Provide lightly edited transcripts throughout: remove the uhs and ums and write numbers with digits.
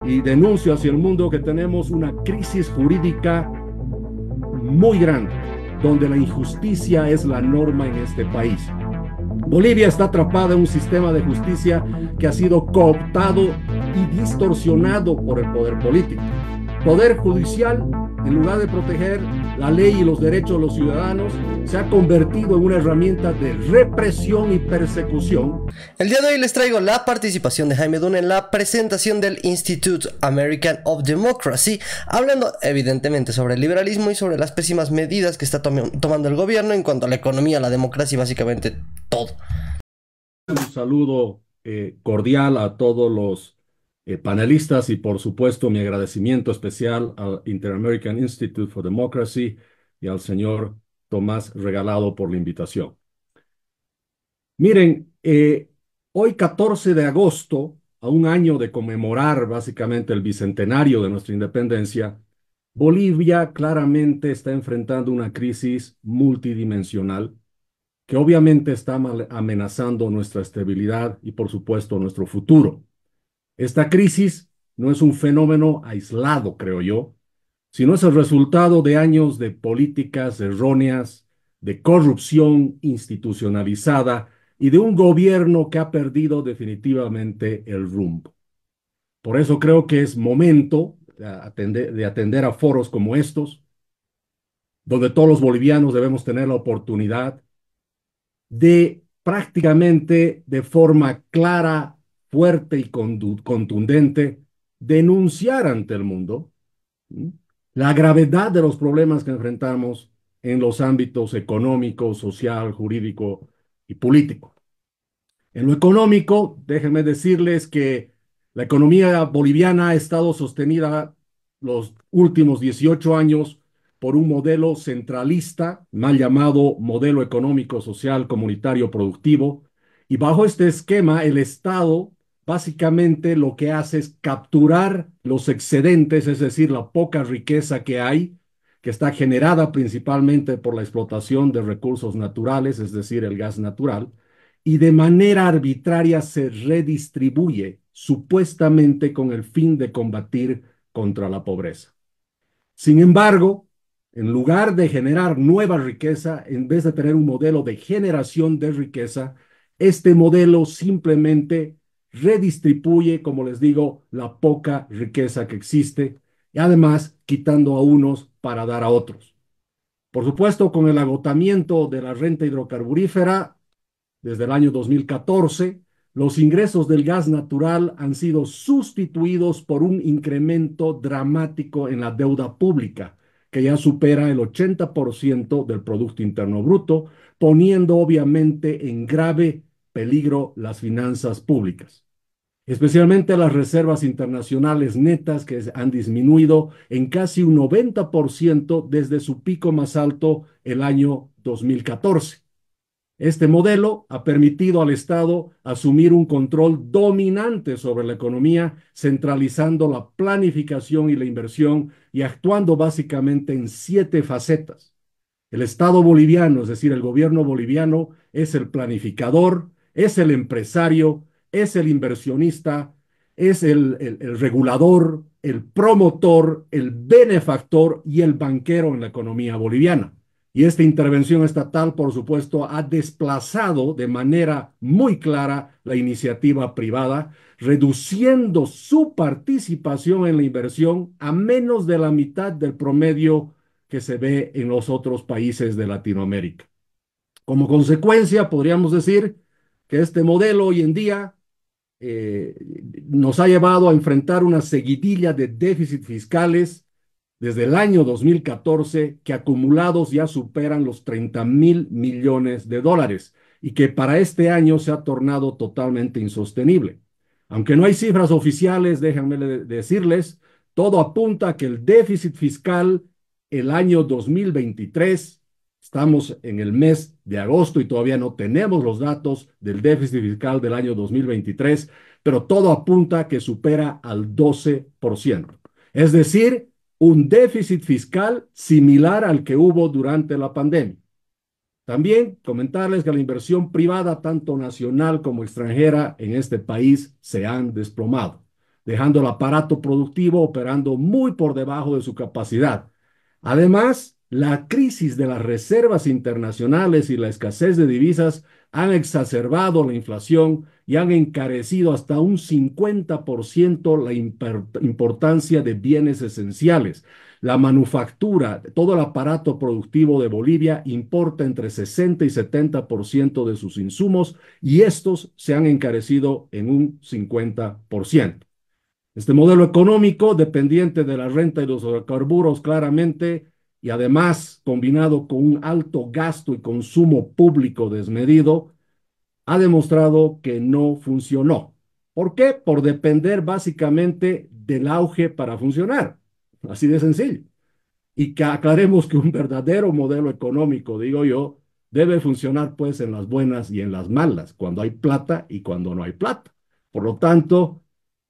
y denuncio hacia el mundo que tenemos una crisis jurídica muy grande, donde la injusticia es la norma en este país. Bolivia está atrapada en un sistema de justicia que ha sido cooptado y distorsionado por el poder político. Poder judicial, en lugar de proteger la ley y los derechos de los ciudadanos, se ha convertido en una herramienta de represión y persecución. El día de hoy les traigo la participación de Jaime Duna en la presentación del Institute American of Democracy, hablando evidentemente sobre el liberalismo y sobre las pésimas medidas que está tomando el gobierno en cuanto a la economía, la democracia y básicamente todo. Un saludo cordial a todos los panelistas y por supuesto mi agradecimiento especial al Inter-American Institute for Democracy y al señor Tomás Regalado por la invitación. Miren, hoy 14 de agosto, a un año de conmemorar básicamente el bicentenario de nuestra independencia, Bolivia claramente está enfrentando una crisis multidimensional que obviamente está amenazando nuestra estabilidad y por supuesto nuestro futuro. Esta crisis no es un fenómeno aislado, creo yo, sino es el resultado de años de políticas erróneas, de corrupción institucionalizada y de un gobierno que ha perdido definitivamente el rumbo. Por eso creo que es momento de atender a foros como estos, donde todos los bolivianos debemos tener la oportunidad de prácticamente de forma clara, fuerte y contundente denunciar ante el mundo, ¿sí?, la gravedad de los problemas que enfrentamos en los ámbitos económico, social, jurídico y político. En lo económico, déjenme decirles que la economía boliviana ha estado sostenida los últimos 18 años por un modelo centralista, mal llamado modelo económico, social, comunitario, productivo. Y bajo este esquema, el Estado básicamente lo que hace es capturar los excedentes, es decir, la poca riqueza que hay, que está generada principalmente por la explotación de recursos naturales, es decir, el gas natural, y de manera arbitraria se redistribuye, supuestamente con el fin de combatir contra la pobreza. Sin embargo, en lugar de generar nueva riqueza, en vez de tener un modelo de generación de riqueza, este modelo simplemente redistribuye, como les digo, la poca riqueza que existe y además quitando a unos para dar a otros. Por supuesto, con el agotamiento de la renta hidrocarburífera, desde el año 2014, los ingresos del gas natural han sido sustituidos por un incremento dramático en la deuda pública, que ya supera el 80% del Producto Interno Bruto, poniendo obviamente en grave peligro las finanzas públicas, especialmente las reservas internacionales netas que han disminuido en casi un 90% desde su pico más alto el año 2014. Este modelo ha permitido al Estado asumir un control dominante sobre la economía, centralizando la planificación y la inversión y actuando básicamente en 7 facetas. El Estado boliviano, es decir, el gobierno boliviano, es el planificador, es el empresario, es el inversionista, es el regulador, el promotor, el benefactor y el banquero en la economía boliviana. Y esta intervención estatal, por supuesto, ha desplazado de manera muy clara la iniciativa privada, reduciendo su participación en la inversión a menos de la mitad del promedio que se ve en los otros países de Latinoamérica. Como consecuencia, podríamos decir que este modelo hoy en día eh, nos ha llevado a enfrentar una seguidilla de déficit fiscales desde el año 2014 que acumulados ya superan los 30.000 millones de dólares y que para este año se ha tornado totalmente insostenible. Aunque no hay cifras oficiales, déjenme decirles, todo apunta a que el déficit fiscal el año 2023, estamos en el mes de agosto y todavía no tenemos los datos del déficit fiscal del año 2023, pero todo apunta a que supera al 12%. Es decir, un déficit fiscal similar al que hubo durante la pandemia. También comentarles que la inversión privada, tanto nacional como extranjera, en este país se han desplomado. dejando el aparato productivo operando muy por debajo de su capacidad. Además, la crisis de las reservas internacionales y la escasez de divisas han exacerbado la inflación y han encarecido hasta un 50% la importancia de bienes esenciales. La manufactura, todo el aparato productivo de Bolivia importa entre 60 y 70% de sus insumos y estos se han encarecido en un 50%. Este modelo económico, dependiente de la renta y los hidrocarburos claramente, y además combinado con un alto gasto y consumo público desmedido, ha demostrado que no funcionó. ¿Por qué? Por depender básicamente del auge para funcionar. Así de sencillo. Y que aclaremos que un verdadero modelo económico, digo yo, debe funcionar pues en las buenas y en las malas, cuando hay plata y cuando no hay plata. Por lo tanto,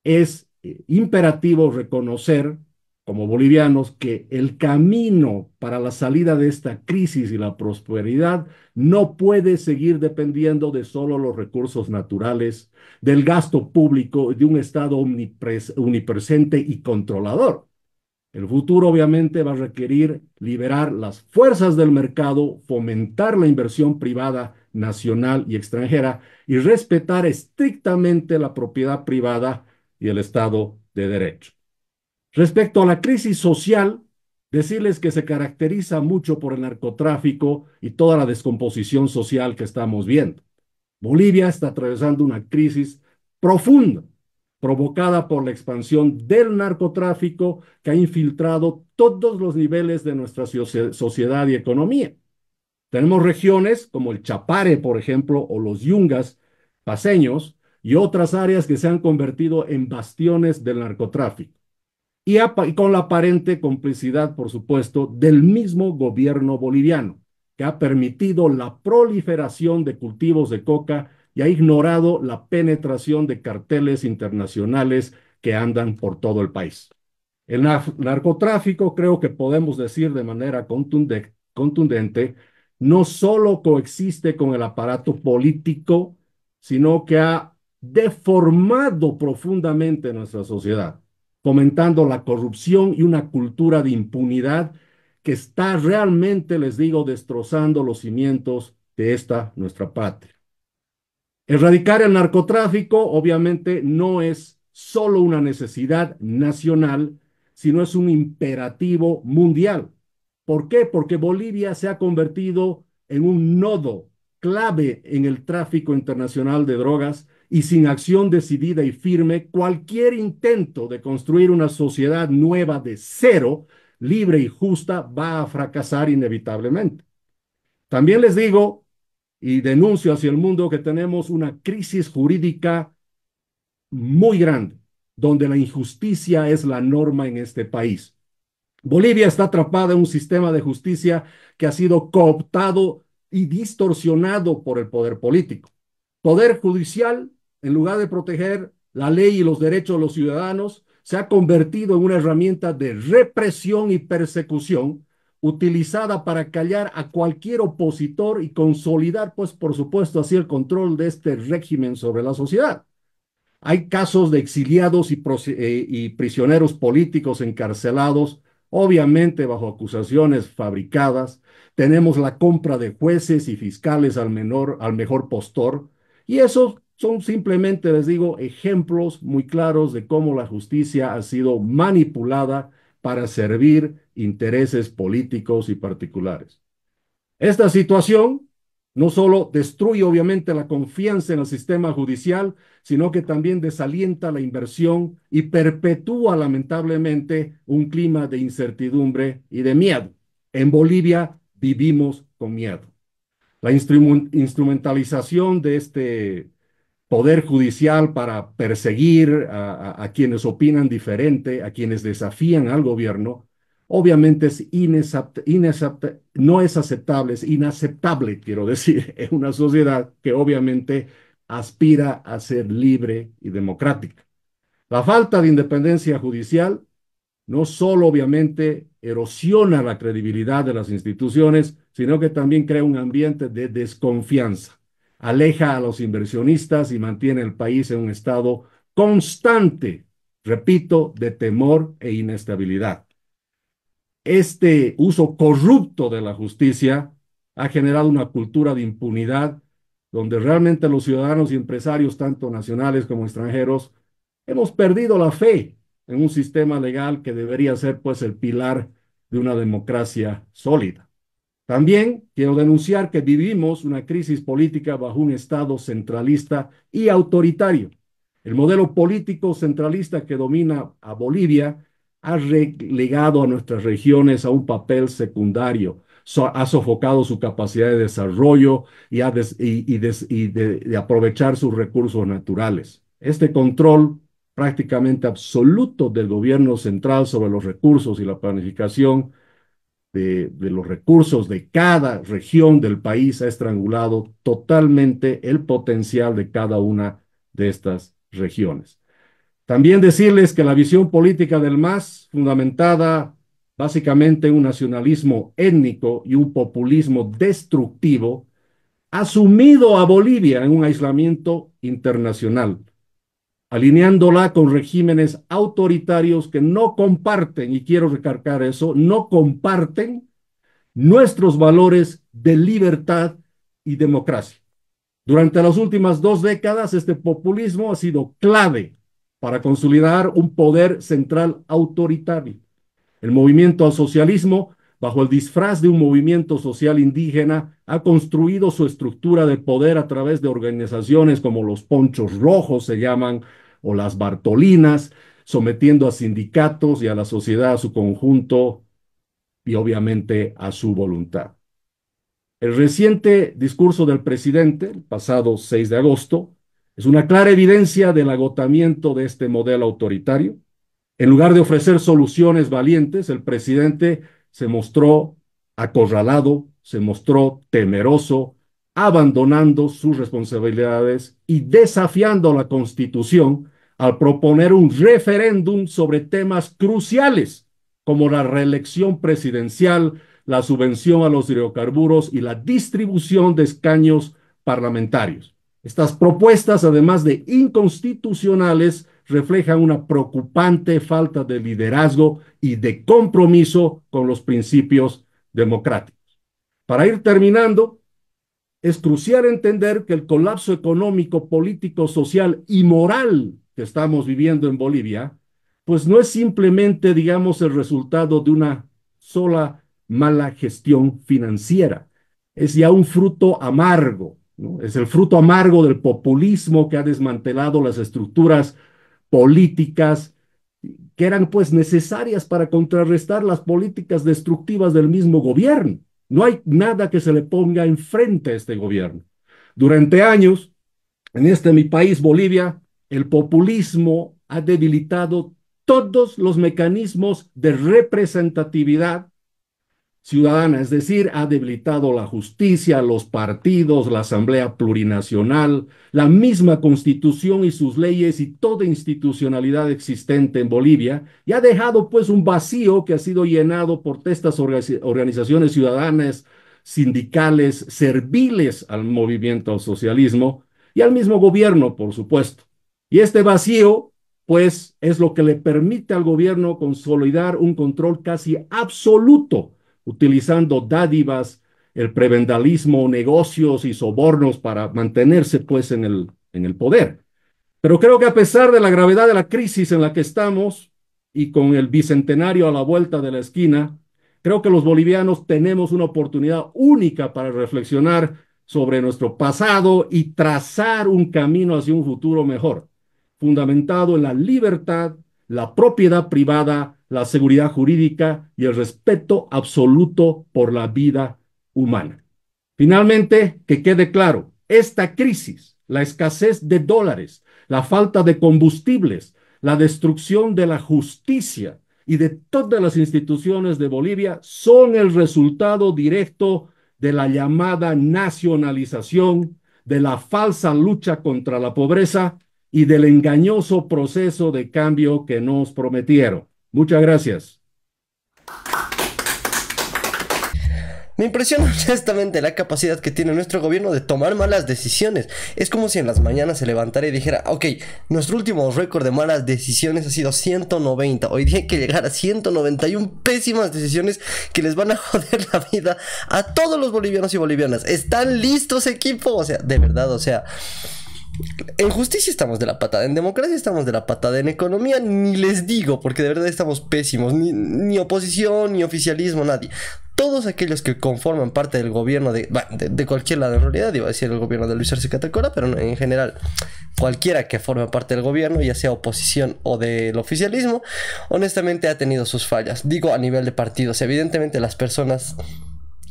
es imperativo reconocer como bolivianos que el camino para la salida de esta crisis y la prosperidad no puede seguir dependiendo de solo los recursos naturales, del gasto público, de un Estado omnipresente y controlador. El futuro obviamente va a requerir liberar las fuerzas del mercado, fomentar la inversión privada nacional y extranjera y respetar estrictamente la propiedad privada y el Estado de Derecho. Respecto a la crisis social, decirles que se caracteriza mucho por el narcotráfico y toda la descomposición social que estamos viendo. Bolivia está atravesando una crisis profunda, provocada por la expansión del narcotráfico que ha infiltrado todos los niveles de nuestra sociedad y economía. Tenemos regiones como el Chapare, por ejemplo, o los Yungas paseños y otras áreas que se han convertido en bastiones del narcotráfico y con la aparente complicidad, por supuesto, del mismo gobierno boliviano, que ha permitido la proliferación de cultivos de coca y ha ignorado la penetración de carteles internacionales que andan por todo el país. El narcotráfico, creo que podemos decir de manera contundente, no solo coexiste con el aparato político, sino que ha deformado profundamente nuestra sociedad, fomentando la corrupción y una cultura de impunidad que está realmente, les digo, destrozando los cimientos de esta nuestra patria. Erradicar el narcotráfico obviamente no es solo una necesidad nacional, sino es un imperativo mundial. ¿Por qué? Porque Bolivia se ha convertido en un nodo clave en el tráfico internacional de drogas y sin acción decidida y firme, cualquier intento de construir una sociedad nueva de cero, libre y justa, va a fracasar inevitablemente. También les digo y denuncio hacia el mundo que tenemos una crisis jurídica muy grande, donde la injusticia es la norma en este país. Bolivia está atrapada en un sistema de justicia que ha sido cooptado y distorsionado por el poder político. Poder judicial, en lugar de proteger la ley y los derechos de los ciudadanos, se ha convertido en una herramienta de represión y persecución utilizada para callar a cualquier opositor y consolidar, pues, por supuesto, así el control de este régimen sobre la sociedad. Hay casos de exiliados y prisioneros políticos encarcelados, obviamente bajo acusaciones fabricadas. Tenemos la compra de jueces y fiscales al mejor postor. Y esos son simplemente, les digo, ejemplos muy claros de cómo la justicia ha sido manipulada para servir intereses políticos y particulares. Esta situación no solo destruye obviamente la confianza en el sistema judicial, sino que también desalienta la inversión y perpetúa lamentablemente un clima de incertidumbre y de miedo. En Bolivia vivimos con miedo. La instrumentalización de este poder judicial para perseguir a quienes opinan diferente, a quienes desafían al gobierno, obviamente es no es aceptable, es inaceptable, quiero decir, en una sociedad que obviamente aspira a ser libre y democrática. La falta de independencia judicial no solo obviamente erosiona la credibilidad de las instituciones, sino que también crea un ambiente de desconfianza, aleja a los inversionistas y mantiene el país en un estado constante repito, de temor e inestabilidad. Este uso corrupto de la justicia ha generado una cultura de impunidad donde realmente los ciudadanos y empresarios, tanto nacionales como extranjeros, hemos perdido la fe en un sistema legal que debería ser pues el pilar de una democracia sólida. También quiero denunciar que vivimos una crisis política bajo un Estado centralista y autoritario. El modelo político centralista que domina a Bolivia ha relegado a nuestras regiones a un papel secundario, ha sofocado su capacidad de desarrollo y de aprovechar sus recursos naturales. Este control prácticamente absoluto del gobierno central sobre los recursos y la planificación de los recursos de cada región del país ha estrangulado totalmente el potencial de cada una de estas regiones. También decirles que la visión política del MAS, fundamentada básicamente en un nacionalismo étnico y un populismo destructivo, ha sumido a Bolivia en un aislamiento internacional, alineándola con regímenes autoritarios que no comparten, y quiero recalcar eso, no comparten nuestros valores de libertad y democracia. Durante las últimas 2 décadas, este populismo ha sido clave para consolidar un poder central autoritario. El movimiento al socialismo, bajo el disfraz de un movimiento social indígena, ha construido su estructura de poder a través de organizaciones como los Ponchos Rojos, se llaman, o las Bartolinas, sometiendo a sindicatos y a la sociedad a su conjunto y obviamente a su voluntad. El reciente discurso del presidente, el pasado 6 de agosto, es una clara evidencia del agotamiento de este modelo autoritario. En lugar de ofrecer soluciones valientes, el presidente se mostró acorralado, se mostró temeroso, abandonando sus responsabilidades y desafiando la Constitución al proponer un referéndum sobre temas cruciales como la reelección presidencial, la subvención a los hidrocarburos y la distribución de escaños parlamentarios. Estas propuestas, además de inconstitucionales, reflejan una preocupante falta de liderazgo y de compromiso con los principios democráticos. Para ir terminando, es crucial entender que el colapso económico, político, social y moral que estamos viviendo en Bolivia, pues no es simplemente, digamos, el resultado de una sola mala gestión financiera. Es ya un fruto amargo, ¿no? Es el fruto amargo del populismo que ha desmantelado las estructuras políticas que eran pues necesarias para contrarrestar las políticas destructivas del mismo gobierno. No hay nada que se le ponga enfrente a este gobierno. Durante años, en este mi país, Bolivia, el populismo ha debilitado todos los mecanismos de representatividad ciudadana, es decir, ha debilitado la justicia, los partidos, la Asamblea Plurinacional, la misma Constitución y sus leyes y toda institucionalidad existente en Bolivia, y ha dejado pues un vacío que ha sido llenado por estas organizaciones ciudadanas, sindicales, serviles al movimiento al socialismo y al mismo gobierno, por supuesto. Y este vacío pues es lo que le permite al gobierno consolidar un control casi absoluto utilizando dádivas, el prebendalismo, negocios y sobornos para mantenerse pues en el poder. Pero creo que a pesar de la gravedad de la crisis en la que estamos y con el bicentenario a la vuelta de la esquina, creo que los bolivianos tenemos una oportunidad única para reflexionar sobre nuestro pasado y trazar un camino hacia un futuro mejor, fundamentado en la libertad, la propiedad privada, la seguridad jurídica y el respeto absoluto por la vida humana. Finalmente, que quede claro, esta crisis, la escasez de dólares, la falta de combustibles, la destrucción de la justicia y de todas las instituciones de Bolivia son el resultado directo de la llamada nacionalización, de la falsa lucha contra la pobreza y del engañoso proceso de cambio que nos prometieron. Muchas gracias. Me impresiona honestamente la capacidad que tiene nuestro gobierno de tomar malas decisiones. Es como si en las mañanas se levantara y dijera, ok, nuestro último récord de malas decisiones ha sido 190. Hoy día hay que llegar a 191 pésimas decisiones que les van a joder la vida a todos los bolivianos y bolivianas. ¿Están listos, equipo? O sea, de verdad, o sea... En justicia estamos de la patada, en democracia estamos de la patada, en economía ni les digo, porque de verdad estamos pésimos, ni oposición, ni oficialismo, nadie. Todos aquellos que conforman parte del gobierno de cualquier lado, en realidad iba a decir el gobierno de Luis Arce Catacora, pero en general cualquiera que forme parte del gobierno, ya sea oposición o del oficialismo, honestamente ha tenido sus fallas. Digo a nivel de partidos, evidentemente las personas...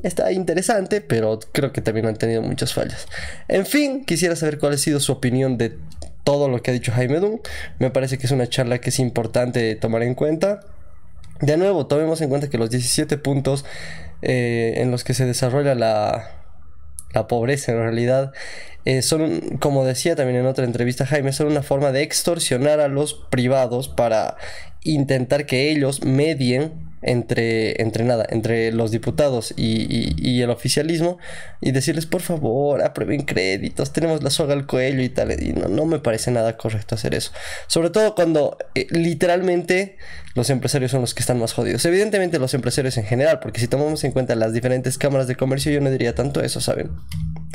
Está interesante, pero creo que también han tenido muchas fallas. En fin, quisiera saber cuál ha sido su opinión de todo lo que ha dicho Jaime Dun. Me parece que es una charla que es importante tomar en cuenta. De nuevo, tomemos en cuenta que los 17 puntos en los que se desarrolla la pobreza en realidad son, como decía también en otra entrevista Jaime, son una forma de extorsionar a los privados para intentar que ellos medien entre los diputados y el oficialismo y decirles por favor aprueben créditos, tenemos la soga al cuello y tal, y no me parece nada correcto hacer eso, sobre todo cuando literalmente los empresarios son los que están más jodidos, evidentemente los empresarios en general, porque si tomamos en cuenta las diferentes cámaras de comercio yo no diría tanto eso, ¿saben?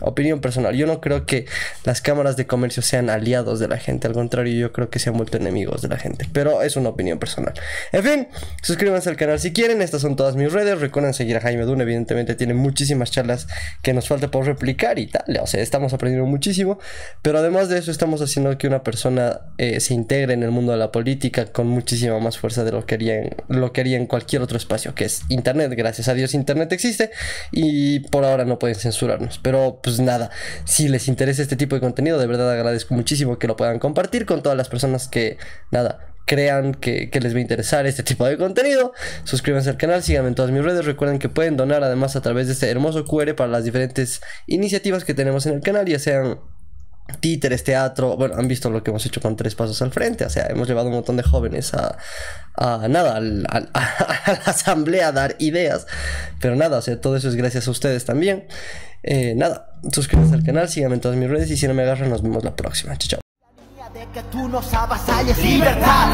Opinión personal, yo no creo que las cámaras de comercio sean aliados de la gente, al contrario, yo creo que se han vuelto enemigos de la gente, pero es una opinión personal. En fin, suscríbanse al canal si quieren, estas son todas mis redes, recuerden seguir a Jaime Dun, evidentemente tiene muchísimas charlas que nos falta por replicar y tal, o sea, estamos aprendiendo muchísimo, pero además de eso estamos haciendo que una persona se integre en el mundo de la política con muchísima más fuerza de lo que haría en cualquier otro espacio, que es internet. Gracias a Dios internet existe y por ahora no pueden censurarnos, pero pues nada, si les interesa este tipo de contenido, de verdad agradezco muchísimo que lo puedan compartir con todas las personas que, nada, crean que les va a interesar este tipo de contenido. Suscríbanse al canal, síganme en todas mis redes, recuerden que pueden donar además a través de este hermoso QR para las diferentes iniciativas que tenemos en el canal, ya sean títeres, teatro, bueno, han visto lo que hemos hecho con 3 Pasos al Frente, o sea, hemos llevado un montón de jóvenes a la asamblea a dar ideas, pero nada, o sea, todo eso es gracias a ustedes también. Nada, suscríbanse al canal, síganme en todas mis redes y si no me agarran nos vemos la próxima, chao, chao. De que tú nos avasalles, libertad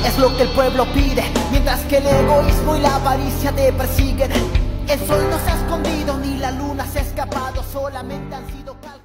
es lo que el pueblo pide, mientras que el egoísmo y la avaricia te persiguen. El sol no se ha escondido ni la luna se ha escapado, solamente han sido cálculos.